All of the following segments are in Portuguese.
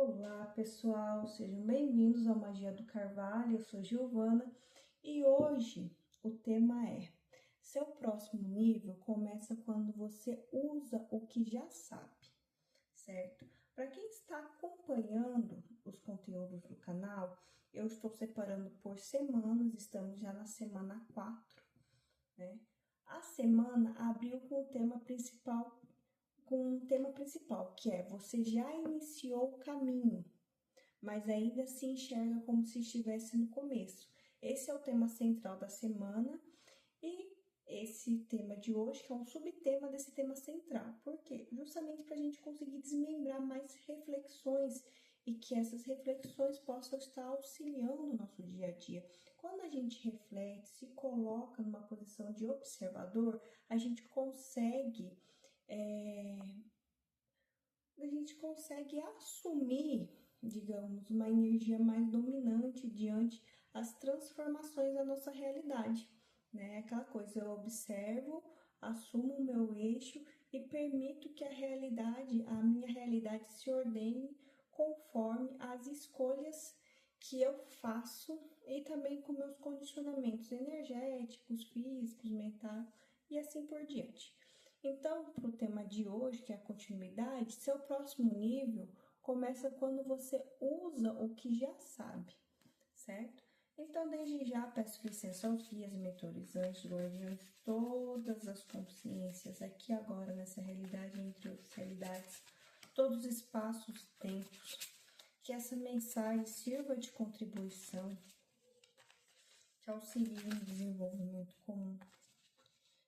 Olá pessoal, sejam bem-vindos ao Magia do Carvalho, eu sou Giovana e hoje o tema é: seu próximo nível começa quando você usa o que já sabe, certo? Para quem está acompanhando os conteúdos do canal, eu estou separando por semanas, estamos já na semana 4, né? A semana abriu com um tema principal, que é: você já iniciou o caminho, mas ainda se enxerga como se estivesse no começo. Esse é o tema central da semana e esse tema de hoje, que é um subtema desse tema central. Por quê? Justamente para a gente conseguir desmembrar mais reflexões e que essas reflexões possam estar auxiliando o nosso dia a dia. Quando a gente reflete, se coloca numa posição de observador, a gente consegue assumir, digamos, uma energia mais dominante diante das transformações da nossa realidade, né? Aquela coisa, eu observo, assumo o meu eixo e permito que a minha realidade se ordene conforme as escolhas que eu faço e também com meus condicionamentos energéticos, físicos, mentais e assim por diante. Então, para o tema de hoje, que é a continuidade, seu próximo nível começa quando você usa o que já sabe, certo? Então, desde já, peço licença aos guias, mentores, anjos, guardiões, todas as consciências, aqui agora, nessa realidade, entre outras realidades, todos os espaços, tempos, que essa mensagem sirva de contribuição, que auxilie no desenvolvimento comum,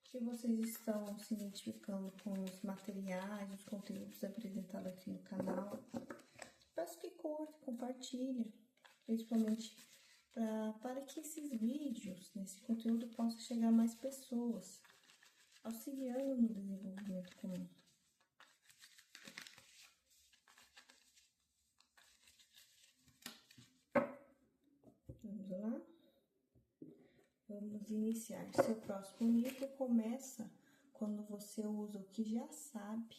que vocês estão se identificando com os materiais, os conteúdos apresentados aqui no canal. Peço que curta, compartilhe, principalmente para que esses vídeos, esse conteúdo possa chegar a mais pessoas, auxiliando no desenvolvimento comum. Vamos lá? Vamos iniciar. Seu próximo nível começa quando você usa o que já sabe.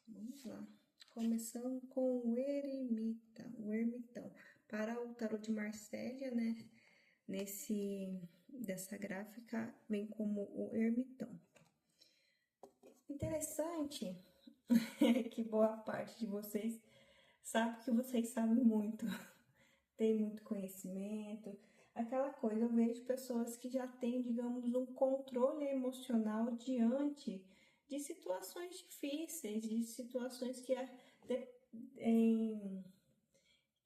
Vamos lá. Começando com o ermitão. Para o tarô de Marsella, né? Dessa gráfica vem como o ermitão. Interessante é que boa parte de vocês sabe que vocês sabem muito, tem muito conhecimento. Aquela coisa, eu vejo pessoas que já têm, digamos, um controle emocional diante de situações difíceis, de situações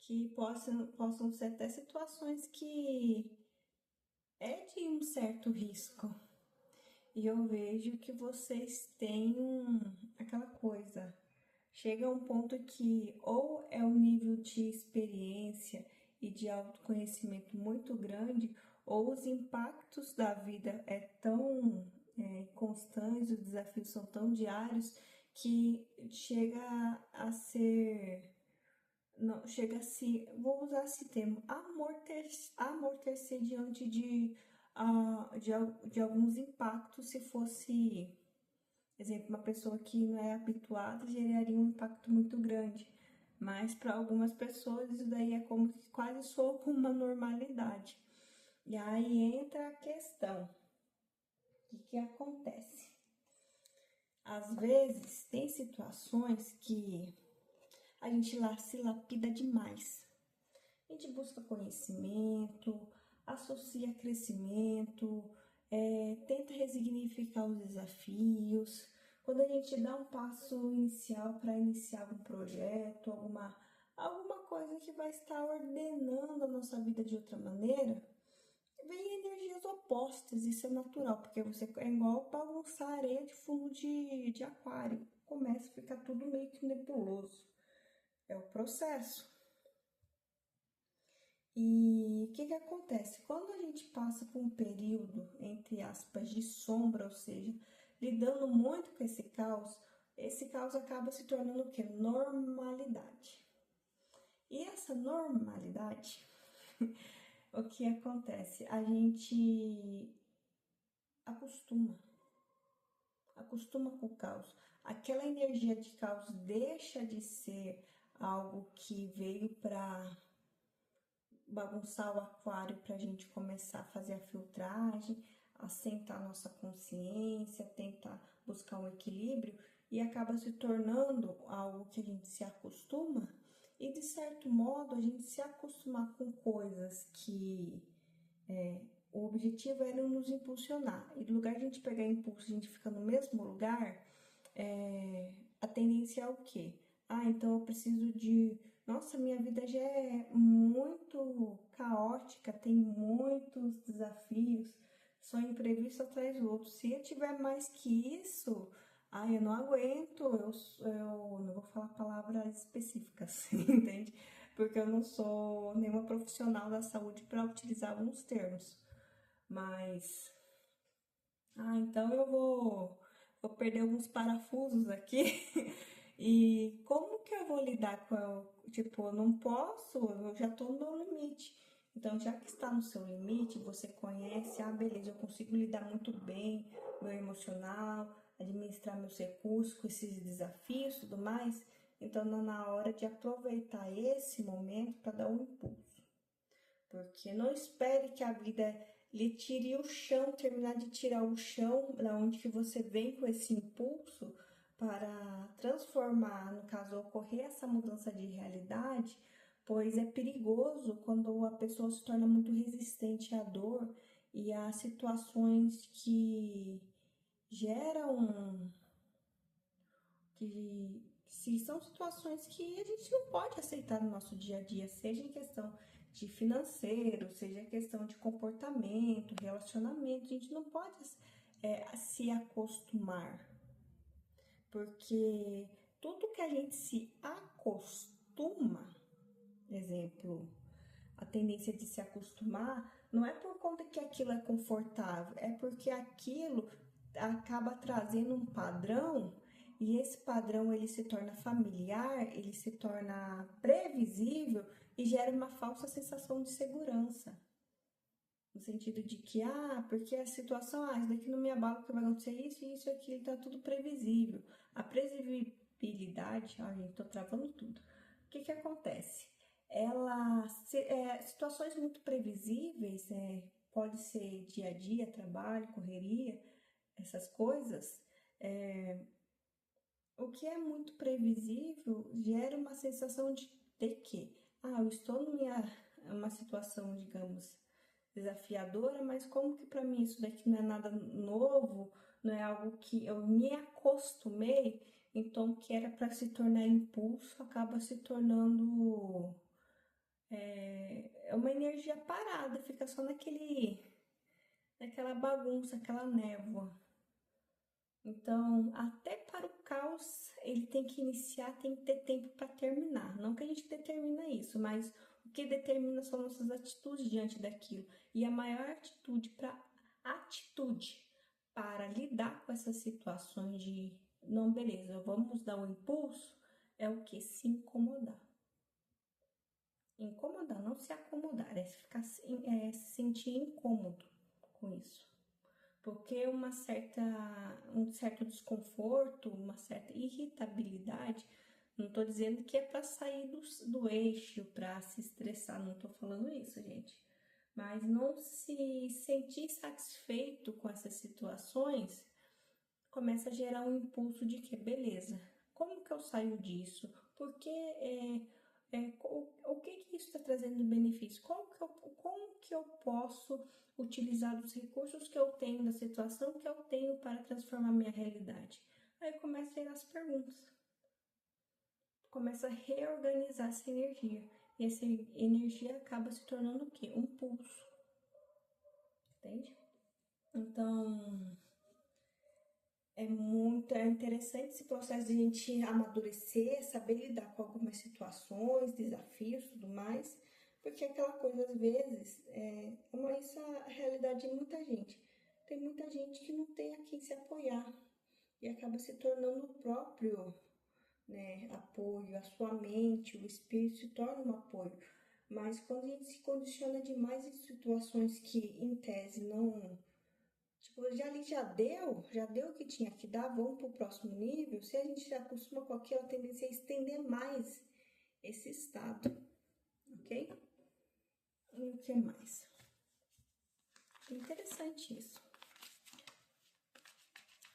que possam ser até situações que é de um certo risco. E eu vejo que vocês têm aquela coisa, chega a um ponto que ou é um nível de experiência e de autoconhecimento muito grande, ou os impactos da vida é tão constantes, os desafios são tão diários que chega a ser, não, chega a se, vou usar esse termo, amortecer diante de alguns impactos. Se fosse, exemplo, uma pessoa que não é habituada, geraria um impacto muito grande. Mas para algumas pessoas isso daí é como que quase soa como uma normalidade. E aí entra a questão: o que acontece? Às vezes tem situações que a gente lá se lapida demais. A gente busca conhecimento, associa crescimento, tenta resignificar os desafios. Quando a gente dá um passo inicial para iniciar algum projeto, alguma coisa que vai estar ordenando a nossa vida de outra maneira, vem energias opostas. Isso é natural, porque você é igual bagunçar areia de fundo de aquário. Começa a ficar tudo meio que nebuloso. É o processo. E o que acontece? Quando a gente passa por um período, entre aspas, de sombra, ou seja, lidando muito com esse caos acaba se tornando o quê? Normalidade. E essa normalidade, o que acontece? A gente acostuma com o caos. Aquela energia de caos deixa de ser algo que veio para bagunçar o aquário para a gente começar a fazer a filtragem, assentar a nossa consciência, tentar buscar um equilíbrio e acaba se tornando algo que a gente se acostuma e de certo modo a gente se acostumar com coisas que o objetivo era nos impulsionar e no lugar de a gente pegar impulso, a gente fica no mesmo lugar, a tendência é o quê? Ah, então eu preciso de. Nossa, minha vida já é muito caótica, tem muitos desafios, só imprevisto atrás do outro. Se eu tiver mais que isso, eu não aguento, eu não vou falar palavras específicas, entende? Porque eu não sou nenhuma profissional da saúde para utilizar alguns termos. Mas. Então eu vou perder alguns parafusos aqui. E como que eu vou lidar com tipo, eu não posso, eu já tô no meu limite. Então, já que está no seu limite, você conhece, beleza, eu consigo lidar muito bem meu emocional, administrar meus recursos com esses desafios e tudo mais. Então, na hora de aproveitar esse momento para dar um impulso. Porque não espere que a vida lhe tire o chão, terminar de tirar o chão da onde que você vem com esse impulso para transformar, no caso, ocorrer essa mudança de realidade, pois é perigoso quando a pessoa se torna muito resistente à dor e a situações que geram, se são situações que a gente não pode aceitar no nosso dia a dia, seja em questão de financeiro, seja em questão de comportamento, relacionamento, a gente não pode se acostumar, porque tudo que a gente se acostuma, exemplo, a tendência de se acostumar, não é por conta que aquilo é confortável, é porque aquilo acaba trazendo um padrão e esse padrão ele se torna familiar, ele se torna previsível e gera uma falsa sensação de segurança. No sentido de que, porque a situação, isso daqui não me abala porque vai acontecer isso, isso, aquilo, tá tudo previsível. A previsibilidade, gente, tô travando tudo. O que acontece? Situações muito previsíveis, pode ser dia a dia, trabalho, correria, essas coisas, o que é muito previsível gera uma sensação de que, eu estou numa situação, digamos, desafiadora, mas como que para mim isso daqui não é nada novo, não é algo que eu me acostumei, então o que era para se tornar impulso acaba se tornando uma energia parada, fica só naquela bagunça, aquela névoa. Então, até para o caos, ele tem que iniciar, tem que ter tempo para terminar. Não que a gente determina isso, mas o que determina são nossas atitudes diante daquilo. E a maior atitude para lidar com essas situações de não, beleza, vamos dar um impulso, é o que? Se incomodar. Incomodar, não se acomodar, é se sentir incômodo com isso. Porque um certo desconforto, uma certa irritabilidade, não estou dizendo que é para sair do eixo, para se estressar, não estou falando isso, gente. Mas não se sentir satisfeito com essas situações começa a gerar um impulso de que, beleza, como que eu saio disso? Porque o que isso está trazendo de benefício? Como que eu posso utilizar os recursos que eu tenho, da situação que eu tenho para transformar minha realidade? Aí começa a gerar as perguntas. Começa a reorganizar essa energia. E essa energia acaba se tornando o quê? Um pulso. Entende? Então, é interessante esse processo de a gente amadurecer, saber lidar com algumas situações, desafios e tudo mais, porque aquela coisa, às vezes, isso é a realidade de muita gente. Tem muita gente que não tem a quem se apoiar e acaba se tornando o próprio, apoio, a sua mente, o espírito se torna um apoio. Mas quando a gente se condiciona demais em situações que, em tese, não... Tipo, já deu o que tinha que dar, vamos para o próximo nível. Se a gente se acostuma com aquilo, a tendência é estender mais esse estado, ok? E o que mais? Interessante isso.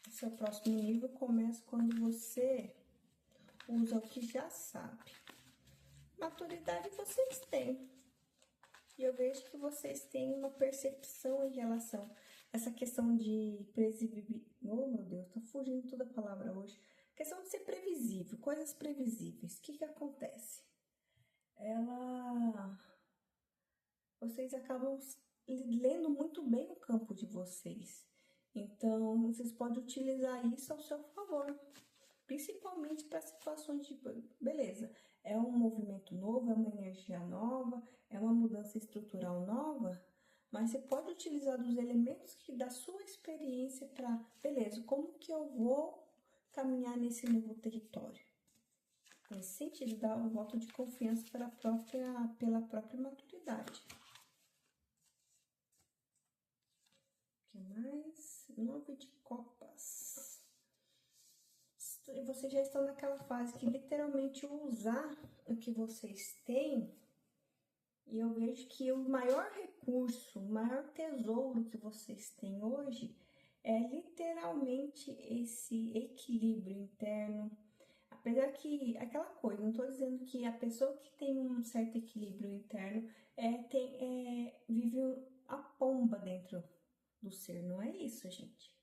Seu próximo nível começa quando você usa o que já sabe. Maturidade vocês têm. E eu vejo que vocês têm uma percepção em relação a essa questão de previsibilidade. Oh, meu Deus, tá fugindo toda a palavra hoje. Questão de ser previsível, coisas previsíveis. O que acontece? Vocês acabam lendo muito bem o campo de vocês. Então, vocês podem utilizar isso ao seu favor. Principalmente para situações de, beleza, é um movimento novo, é uma energia nova, é uma mudança estrutural nova, mas você pode utilizar dos elementos da sua experiência para, beleza, como que eu vou caminhar nesse novo território? Nesse sentido, dar um voto de confiança pela própria maturidade. O que mais? 9 de copas. Vocês já estão naquela fase que literalmente usar o que vocês têm, e eu vejo que o maior recurso, o maior tesouro que vocês têm hoje é literalmente esse equilíbrio interno. Apesar que, aquela coisa, não estou dizendo que a pessoa que tem um certo equilíbrio interno vive a pomba dentro do ser, não é isso, gente.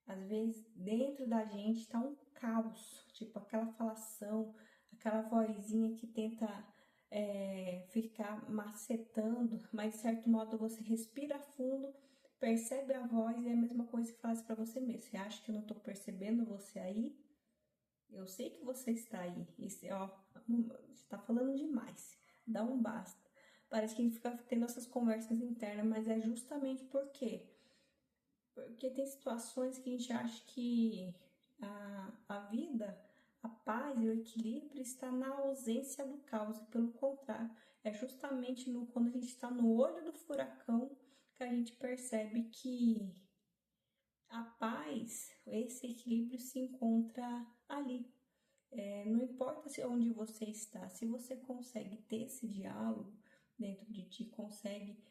Às vezes, dentro da gente tá um caos, tipo aquela falação, aquela vozinha que tenta ficar macetando, mas de certo modo você respira fundo, percebe a voz e é a mesma coisa que faz para você mesmo. Você acha que eu não tô percebendo você aí? Eu sei que você está aí. Isso, ó, você tá falando demais. Dá um basta. Parece que a gente fica tendo essas conversas internas, mas é justamente porque tem situações que a gente acha que a vida, a paz e o equilíbrio está na ausência do caos. E pelo contrário, é justamente quando a gente está no olho do furacão que a gente percebe que a paz, esse equilíbrio se encontra ali. Não importa onde você está, se você consegue ter esse diálogo dentro de ti, consegue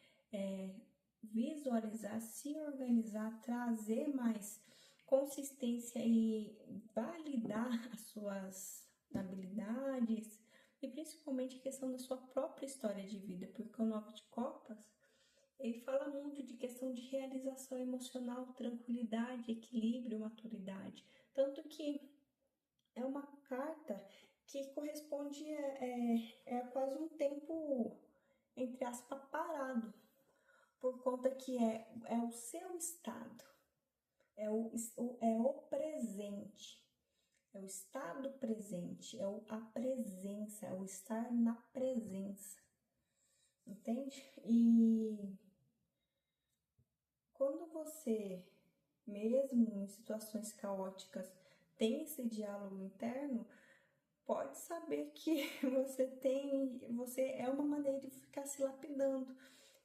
visualizar, se organizar, trazer mais consistência e validar as suas habilidades e principalmente a questão da sua própria história de vida, porque o 9 de copas, ele fala muito de questão de realização emocional, tranquilidade, equilíbrio, maturidade, tanto que é uma carta que corresponde a quase um tempo, entre aspas, parado, por conta que é o seu estado, é o presente, é o estado presente, a presença, é o estar na presença, entende? E quando você, mesmo em situações caóticas, tem esse diálogo interno, pode saber que você é uma maneira de ficar se lapidando.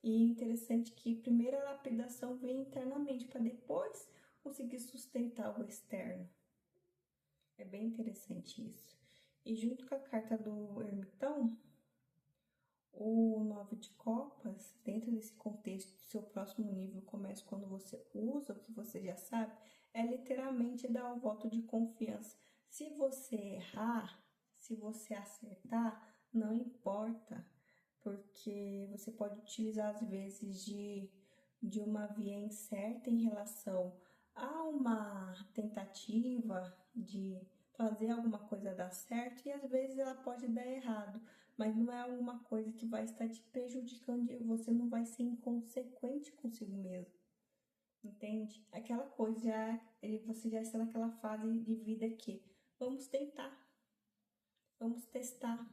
E é interessante que primeiro a lapidação vem internamente, para depois conseguir sustentar o externo. É bem interessante isso. E junto com a carta do ermitão, o 9 de copas, dentro desse contexto do seu próximo nível, começa quando você usa o que você já sabe, é literalmente dar o voto de confiança. Se você errar, se você acertar, não importa, porque você pode utilizar às vezes de uma via incerta em relação a uma tentativa de fazer alguma coisa dar certo e às vezes ela pode dar errado, mas não é alguma coisa que vai estar te prejudicando e você não vai ser inconsequente consigo mesmo, entende? Aquela coisa, você já está naquela fase de vida que vamos tentar, vamos testar.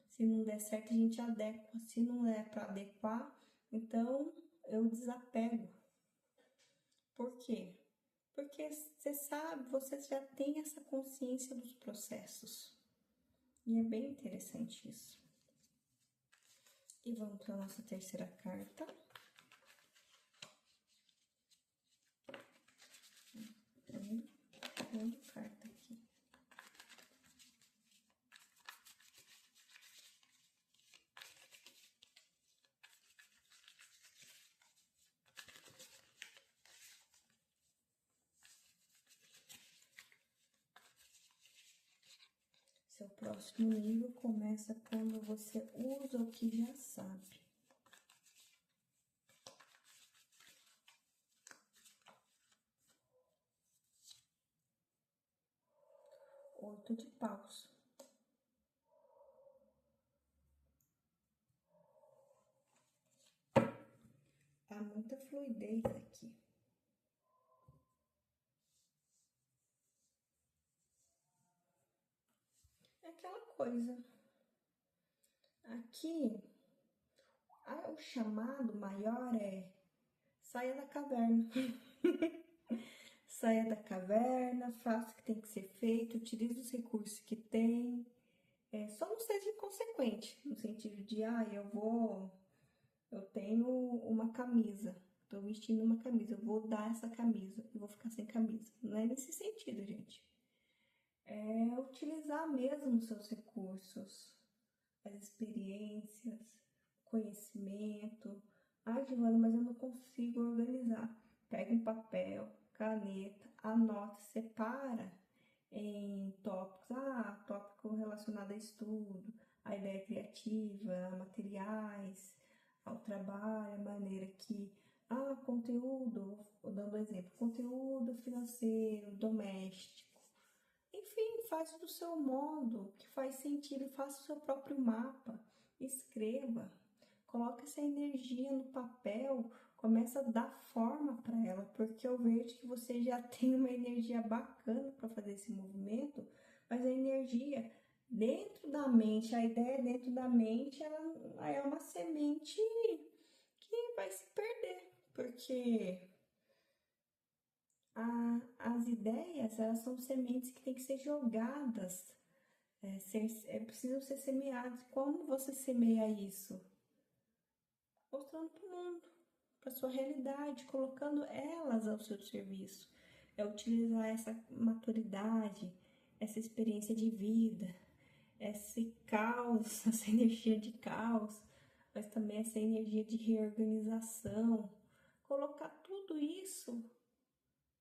Se não der certo, a gente adequa. Se não é para adequar, então eu desapego. Por quê? Porque você sabe, você já tem essa consciência dos processos. E é bem interessante isso. E vamos para a nossa terceira carta. Segunda carta aqui. Seu próximo nível começa quando você usa o que já sabe. Oito de paus. Há muita fluidez aqui. É aquela coisa. Aqui, o chamado maior é saia da caverna. Saia da caverna, faça o que tem que ser feito, utilize os recursos que tem. Só não seja inconsequente, no sentido de, eu tenho uma camisa, tô vestindo uma camisa, eu vou dar essa camisa e vou ficar sem camisa. Não é nesse sentido, gente. É utilizar mesmo os seus recursos, as experiências, conhecimento. Ah, Giovana, mas eu não consigo organizar. Pega um papel, caneta, anota, separa em tópicos. Tópico relacionado a estudo, a ideia criativa, a materiais, ao trabalho, a maneira que. Conteúdo, dando exemplo, conteúdo financeiro, doméstico. Enfim, faz do seu modo, que faz sentido, faça o seu próprio mapa, escreva, coloque essa energia no papel, começa a dar forma para ela, porque eu vejo que você já tem uma energia bacana para fazer esse movimento, mas a energia dentro da mente, a ideia dentro da mente, ela é uma semente que vai se perder, porque as ideias, elas são sementes que têm que ser jogadas, precisam ser semeadas. Como você semeia isso? Mostrando para o mundo, para sua realidade, colocando elas ao seu serviço. É utilizar essa maturidade, essa experiência de vida, esse caos, essa energia de caos, mas também essa energia de reorganização. Colocar tudo isso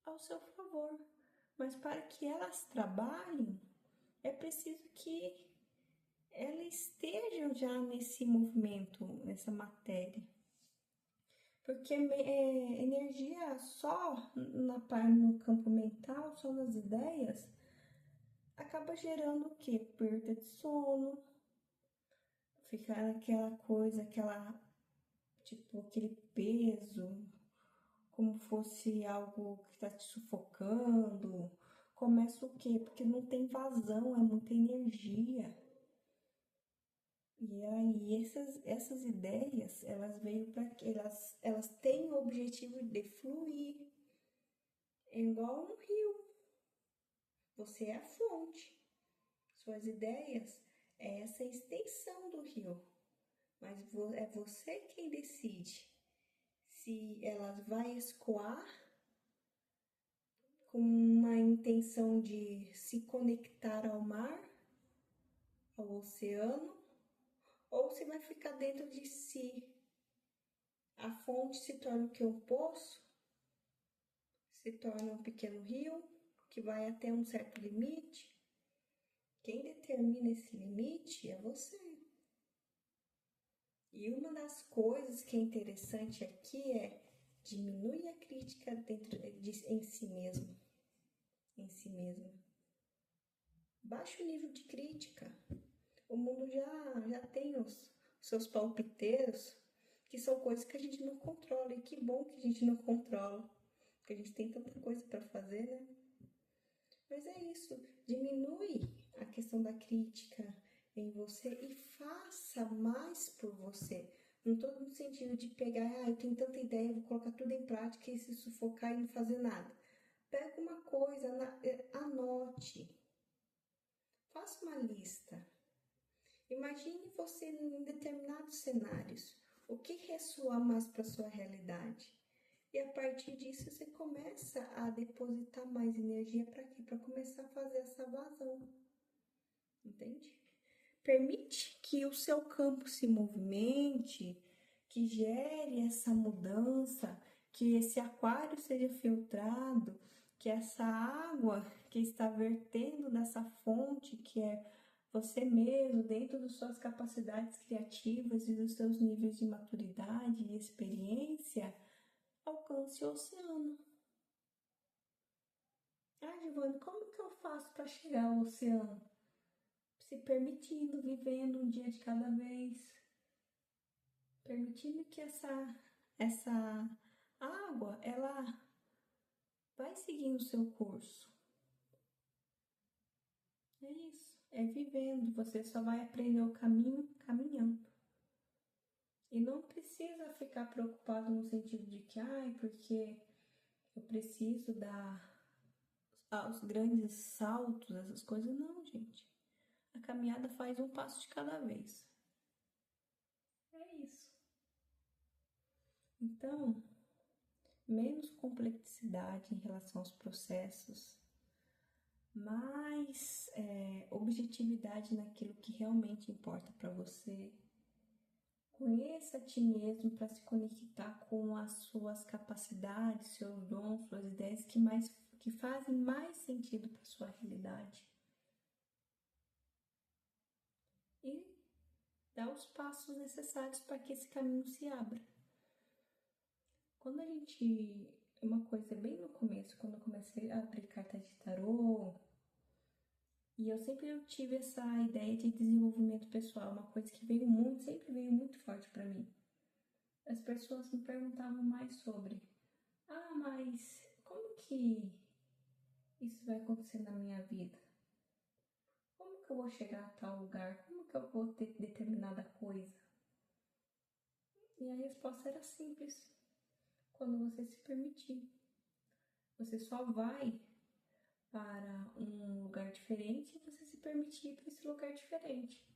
ao seu favor. Mas para que elas trabalhem, é preciso que elas estejam já nesse movimento, nessa matéria. Porque energia só no campo mental, só nas ideias, acaba gerando o quê? Perda de sono, ficar aquela coisa, aquele peso, como fosse algo que está te sufocando. Começa o quê? Porque não tem vazão, é muita energia. E aí, essas ideias, elas veio para que elas têm o objetivo de fluir. É igual um rio. Você é a fonte. Suas ideias é essa extensão do rio. Mas é você quem decide se elas vai escoar com uma intenção de se conectar ao mar, ao oceano, ou se vai ficar dentro de si. A fonte se torna o que? Um poço, se torna um pequeno rio, que vai até um certo limite. Quem determina esse limite é você. E uma das coisas que é interessante aqui é diminuir a crítica em si mesmo. Em si mesmo. Baixa o nível de crítica. O mundo já tem os seus palpiteiros, que são coisas que a gente não controla. E que bom que a gente não controla, porque a gente tem tanta coisa para fazer, né? Mas é isso. Diminui a questão da crítica em você e faça mais por você. Não estou no sentido de pegar, eu tenho tanta ideia, vou colocar tudo em prática e se sufocar e não fazer nada. Pega uma coisa, anote. Faça uma lista. Imagine você em determinados cenários. O que ressoa mais para sua realidade? E a partir disso você começa a depositar mais energia para quê? Para começar a fazer essa vazão. Entende? Permite que o seu campo se movimente, que gere essa mudança, que esse aquário seja filtrado, que essa água que está vertendo dessa fonte, que é você mesmo, dentro das suas capacidades criativas e dos seus níveis de maturidade e experiência, alcance o oceano. Ah, Giovanni, como que eu faço para chegar ao oceano? Se permitindo, vivendo um dia de cada vez, permitindo que essa água, ela vai seguindo o seu curso. É isso, é vivendo, você só vai aprender o caminho caminhando. E não precisa ficar preocupado no sentido de que, porque eu preciso dar os grandes saltos, essas coisas. Não, gente. A caminhada faz um passo de cada vez. É isso. Então, menos complexidade em relação aos processos, mais objetividade naquilo que realmente importa para você. Conheça a ti mesmo para se conectar com as suas capacidades, seus dons, suas ideias que fazem mais sentido para sua realidade. E dá os passos necessários para que esse caminho se abra. Quando a gente... Uma coisa bem no começo, quando eu comecei a abrir carta de tarô, e eu sempre tive essa ideia de desenvolvimento pessoal, uma coisa que sempre veio muito forte para mim. As pessoas me perguntavam mais sobre, mas como que isso vai acontecer na minha vida? Como que eu vou chegar a tal lugar? Como que eu vou ter determinada coisa? E a resposta era simples. Quando você se permitir. Você só vai para um lugar diferente e você se permitir ir para esse lugar diferente.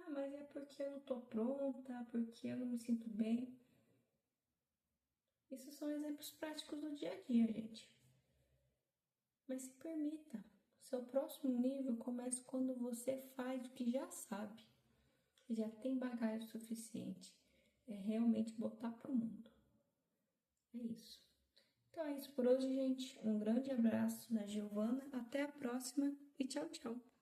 Mas é porque eu não tô pronta, porque eu não me sinto bem. Isso são exemplos práticos do dia a dia, gente. Mas se permita. Seu próximo nível começa quando você faz o que já sabe. Já tem bagagem suficiente. É realmente botar pro mundo. É isso. Então é isso por hoje, gente. Um grande abraço da Giovana. Até a próxima e tchau, tchau.